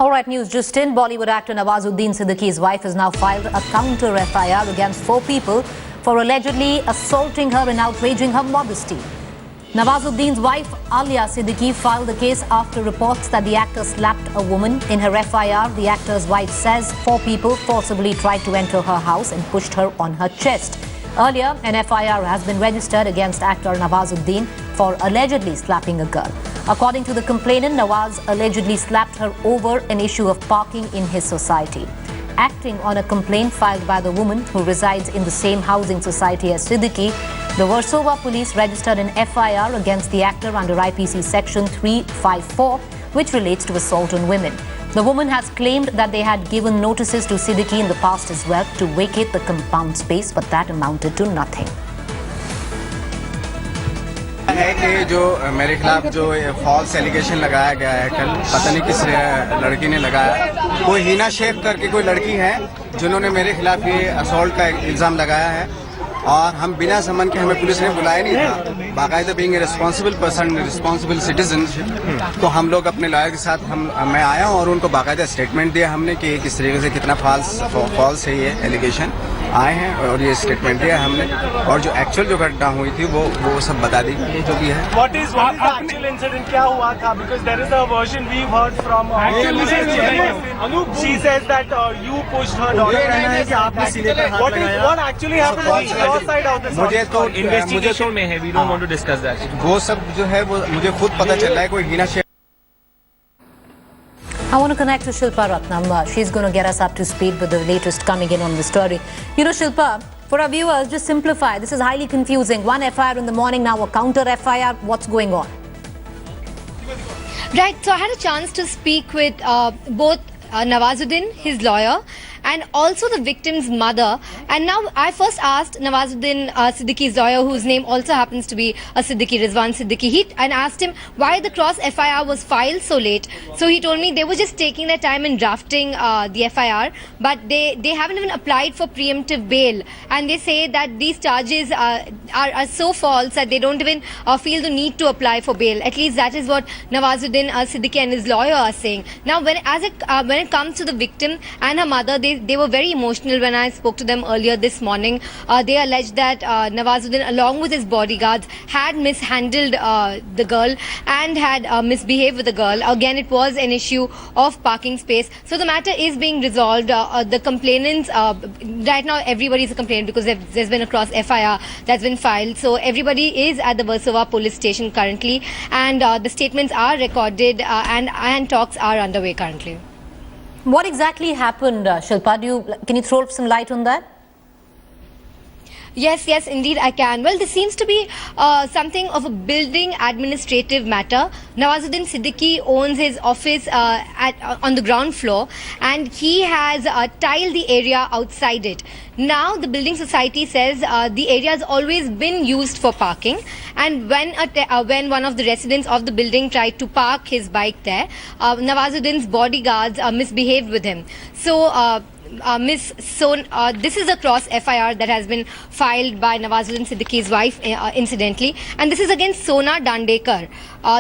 All right, news just in. Bollywood actor Nawazuddin Siddiqui's wife has now filed a counter FIR against 4 people for allegedly assaulting her and outraging her modesty. Nawazuddin's wife Alia Siddiqui filed the case after reports that the actor slapped a woman. In her FIR, the actor's wife says 4 people forcibly tried to enter her house and pushed her on her chest. Earlier, an FIR has been registered against actor Nawazuddin for allegedly slapping a girl. According to the complainant, Nawaz allegedly slapped her over an issue of parking in his society. Acting on a complaint filed by the woman who resides in the same housing society as Siddiqui, the Versova police registered an FIR against the actor under IPC section 354, which relates to assault on women. The woman has claimed that they had given notices to Siddiqui in the past as well to vacate the compound space, but that amounted to nothing. है कि जो मेरे खिलाफ जो false allegation लगाया गया है कल, पता नहीं किस लड़की ने लगाया, कोई हिना शेख करके कोई लड़की है जिन्होंने मेरे खिलाफ ये असॉल्ट का इल्ज़ाम लगाया है और हम बिना समन के, हमें पुलिस ने बुलाया नहीं था। बाकायदा being a responsible person, responsible citizen, तो हम लोग अपने लॉयर के साथ मैं आया हूँ और उनको बाकायदा स्टेटमेंट दिया हमने कि किस तरीके से कितना फॉल्स है ये एलिगेशन आए हैं और ये स्टेटमेंट दिया हमने और जो एक्चुअल जो घटना हुई थी वो सब बता दी जो भी है। What is the actual incident? क्या हुआ था? Because there is a version we've heard from she says that you pushed her daughter. What actually happened on your side of the story? मुझे तो इन्वेस्टिगेशन में है, we don't want to discuss that. वो सब जो है वो मुझे खुद पता चल रहा है, कोई Hina Sheikh. I want to connect to Shilpa Ratnam. She's going to get us up to speed with the latest coming in on the story. You know, Shilpa, for our viewers, just simplify. This is highly confusing. One FIR in the morning, now a counter FIR. What's going on? Right. So I had a chance to speak with both Nawazuddin, his lawyer, and also the victim's mother. And now I first asked Nawazuddin Siddiqui's lawyer, whose name also happens to be Siddiqui, Rizwan Siddiqui, and asked him why the cross FIR was filed so late. So he told me they were just taking their time in drafting the FIR, but they haven't even applied for preemptive bail. And they say that these charges are so false that they don't even feel the need to apply for bail. At least that is what Nawazuddin Siddiqui and his lawyer are saying. Now, when it comes to the victim and her mother, they were very emotional when I spoke to them earlier this morning. They alleged that Nawazuddin, along with his bodyguards, had mishandled the girl and had misbehaved with the girl. Again, it was an issue of parking space. So the matter is being resolved. The complainants, right now everybody is a complainant because there's been a cross FIR that's been filed. So everybody is at the Versova police station currently, and the statements are recorded and talks are underway currently. What exactly happened, Shilpa? Can you throw some light on that? Yes, indeed I can. Well, this seems to be something of a building administrative matter. Nawazuddin Siddiqui owns his office on the ground floor, and he has tiled the area outside it. Now, the building society says the area has always been used for parking, and when one of the residents of the building tried to park his bike there, Nawazuddin's bodyguards misbehaved with him. So, this is a cross FIR that has been filed by Nawazuddin Siddiqui's wife, incidentally, and this is against Sona Dandekar,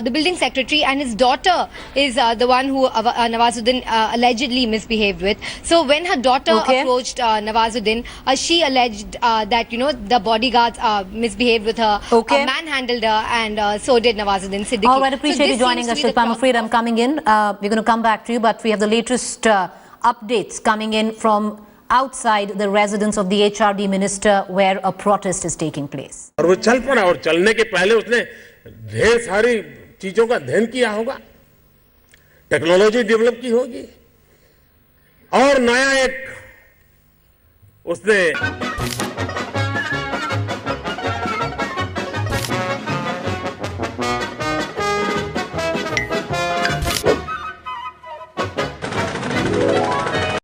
the building secretary, and his daughter is the one who Nawazuddin allegedly misbehaved with. So when her daughter approached Nawazuddin, she alleged that the bodyguards misbehaved with her, manhandled her, and so did Nawazuddin Siddiqui. All right, appreciate you joining us, Shilpa. I'm afraid I'm coming in. We're going to come back to you, but we have the latest updates coming in from outside the residence of the HRD minister, where a protest is taking place. और वो चल पड़ा, और चलने के पहले उसने ढेर सारी चीजों का अध्ययन किया होगा, टेक्नोलॉजी डेवलप की होगी, और नया एक उसने